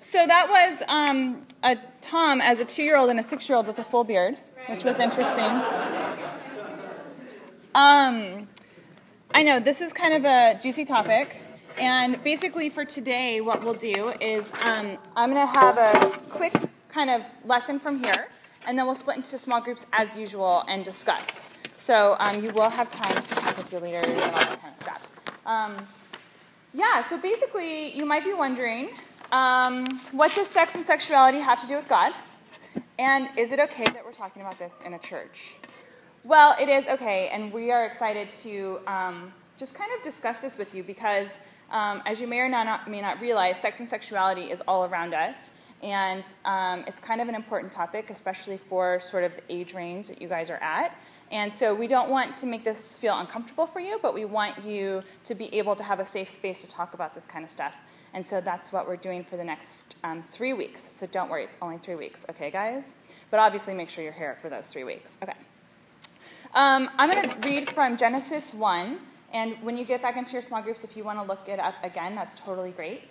So that was a Tom as a 2-year-old and a 6-year-old with a full beard, which was interesting. I know, this is kind of a juicy topic. And basically for today, what we'll do is I'm going to have a quick kind of lesson from here, and then we'll split into small groups as usual and discuss. So you will have time to talk with your leaders and all that kind of stuff. So basically, you might be wondering, what does sex and sexuality have to do with God? And is it okay that we're talking about this in a church? Well, it is okay, and we are excited to just kind of discuss this with you because, as you may or may not realize, sex and sexuality is all around us, and it's kind of an important topic, especially for sort of the age range that you guys are at. And so we don't want to make this feel uncomfortable for you, but we want you to be able to have a safe space to talk about this kind of stuff. And so that's what we're doing for the next 3 weeks. So don't worry, it's only 3 weeks. Okay, guys? But obviously make sure you're here for those 3 weeks. Okay. I'm going to read from Genesis 1. And when you get back into your small groups, if you want to look it up again, that's totally great.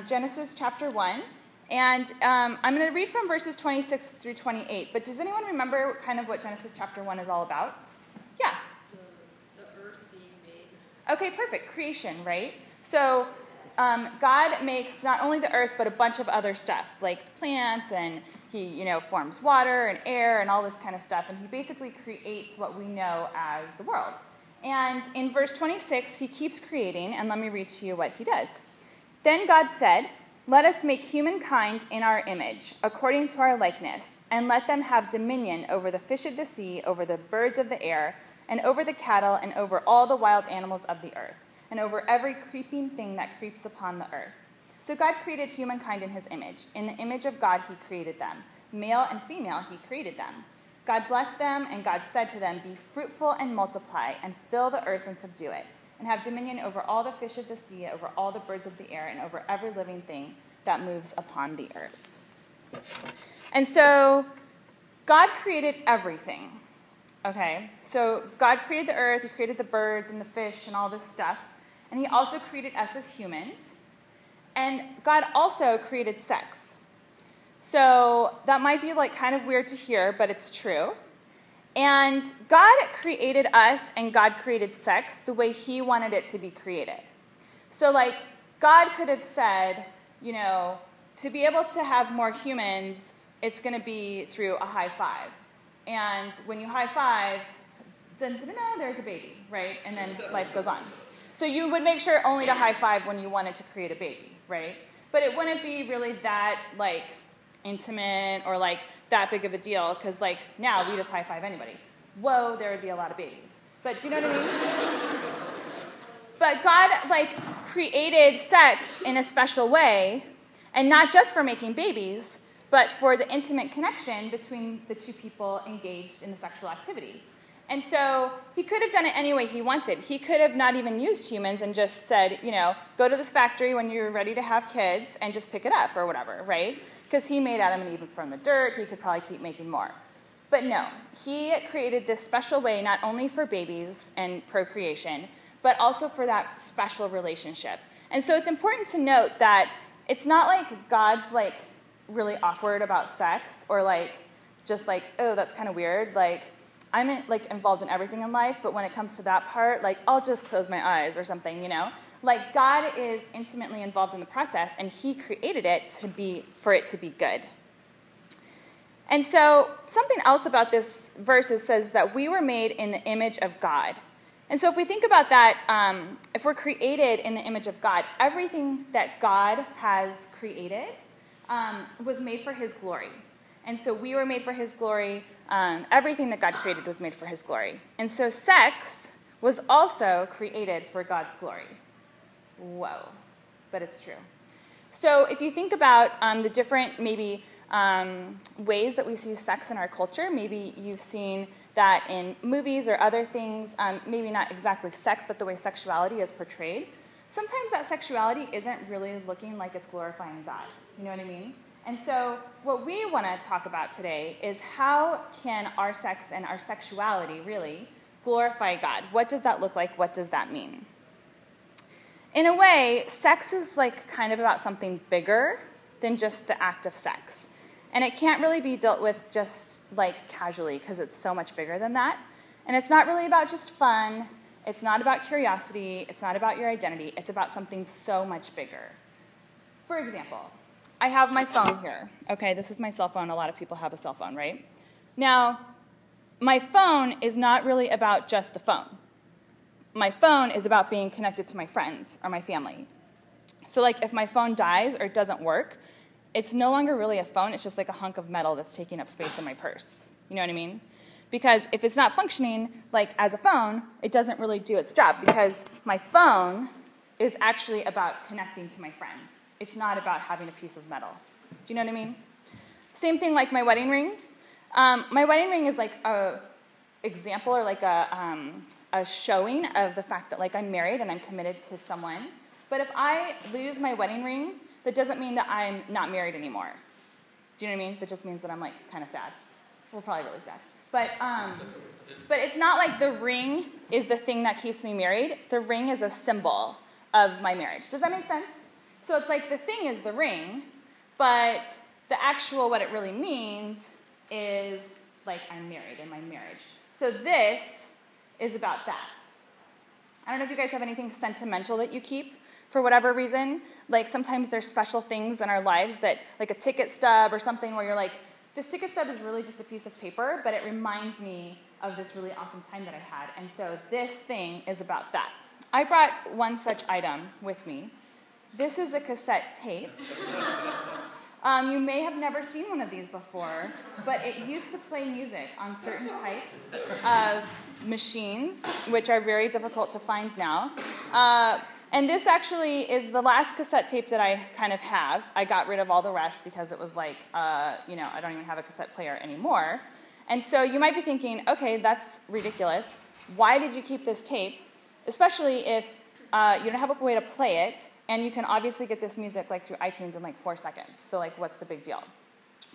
Genesis chapter 1. And I'm going to read from verses 26 through 28. But does anyone remember kind of what Genesis chapter 1 is all about? Yeah. The earth being made. Okay, perfect. Creation, right? So God makes not only the earth, but a bunch of other stuff, like plants, and he, forms water and air and all this kind of stuff. And he basically creates what we know as the world. And in verse 26, he keeps creating, and let me read to you what he does. Then God said, "Let us make humankind in our image, according to our likeness, and let them have dominion over the fish of the sea, over the birds of the air, and over the cattle, and over all the wild animals of the earth, and over every creeping thing that creeps upon the earth." So God created humankind in his image. In the image of God he created them. Male and female he created them. God blessed them, and God said to them, "Be fruitful and multiply, and fill the earth and subdue it, and have dominion over all the fish of the sea, over all the birds of the air, and over every living thing that moves upon the earth." And so God created everything. Okay, so God created the earth, he created the birds and the fish and all this stuff, and he also created us as humans. And God also created sex. So that might be kind of weird to hear, but it's true. And God created us and God created sex the way he wanted it to be created. So God could have said, to be able to have more humans, it's going to be through a high five. And when you high five, there's a baby, right? And then life goes on. So you would make sure only to high five when you wanted to create a baby, right? But it wouldn't be really that intimate or that big of a deal, because now we just high five anybody. Whoa, there would be a lot of babies. But do you know what I mean? But God created sex in a special way, and not just for making babies, but for the intimate connection between the two people engaged in the sexual activity. And so he could have done it any way he wanted. He could have not even used humans and just said, go to this factory when you're ready to have kids and just pick it up or whatever, right? Because he made Adam and Eve from the dirt. He could probably keep making more. But no, he created this special way not only for babies and procreation, but also for that special relationship. And so it's important to note that it's not God's really awkward about sex, or oh, that's kind of weird. I'm involved in everything in life, but when it comes to that part, I'll just close my eyes or something, God is intimately involved in the process, and he created it for it to be good. And so something else about this verse says that we were made in the image of God. And so if we think about that, if we're created in the image of God, everything that God has created was made for his glory. And so we were made for his glory. Everything that God created was made for his glory. And so sex was also created for God's glory. Whoa, but it's true. So if you think about the different maybe ways that we see sex in our culture, maybe you've seen that in movies or other things, maybe not exactly sex, but the way sexuality is portrayed. Sometimes that sexuality isn't really looking like it's glorifying God. You know what I mean? And so what we want to talk about today is how can our sex and our sexuality really glorify God? What does that look like? What does that mean? In a way, sex is kind of about something bigger than just the act of sex. And it can't really be dealt with just like casually because it's so much bigger than that. And it's not really about just fun. It's not about curiosity. It's not about your identity. It's about something so much bigger. For example, I have my phone here. Okay, this is my cell phone. A lot of people have a cell phone, right? Now, my phone is not really about just the phone. My phone is about being connected to my friends or my family. So like if my phone dies or it doesn't work, it's no longer really a phone. It's just like a hunk of metal that's taking up space in my purse. You know what I mean? Because if it's not functioning like as a phone, it doesn't really do its job because my phone is actually about connecting to my friends. It's not about having a piece of metal. Do you know what I mean? Same thing like my wedding ring. My wedding ring is like a example or like a showing of the fact that like I'm married and I'm committed to someone. But if I lose my wedding ring, that doesn't mean that I'm not married anymore. Do you know what I mean? That just means that I'm like kind of sad. Well, probably really sad. But it's not like the ring is the thing that keeps me married. The ring is a symbol of my marriage. Does that make sense? So it's like the thing is the ring, but the actual what it really means is like I'm married in my marriage. So this is about that. I don't know if you guys have anything sentimental that you keep for whatever reason. Like sometimes there's special things in our lives that, like a ticket stub or something where you're like, this ticket stub is really just a piece of paper, but it reminds me of this really awesome time that I had. And so this thing is about that. I brought one such item with me. This is a cassette tape. You may have never seen one of these before, but it used to play music on certain types of machines, which are very difficult to find now. And this actually is the last cassette tape that I kind of have. I got rid of all the rest because it was like, I don't even have a cassette player anymore. And so you might be thinking, okay, that's ridiculous. Why did you keep this tape? Especially if you don't have a way to play it, and you can obviously get this music like through iTunes in like 4 seconds. So like, what's the big deal?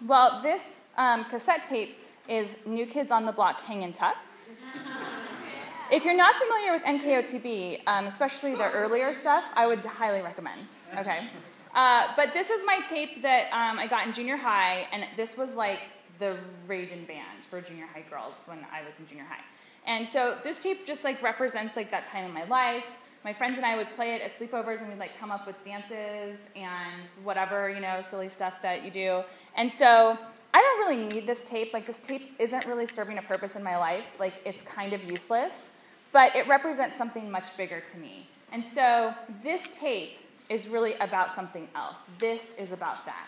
Well, this cassette tape is New Kids on the Block Hangin' Tough. If you're not familiar with NKOTB, especially the earlier stuff, I would highly recommend. Okay, but this is my tape that I got in junior high, and this was like the ragin' band for junior high girls when I was in junior high. And so this tape just like represents like that time in my life. My friends and I would play it at sleepovers, and we'd like come up with dances and whatever, silly stuff that you do. And so I don't really need this tape. Like this tape isn't really serving a purpose in my life. Like it's kind of useless, but it represents something much bigger to me. And so this tape is really about something else. This is about that.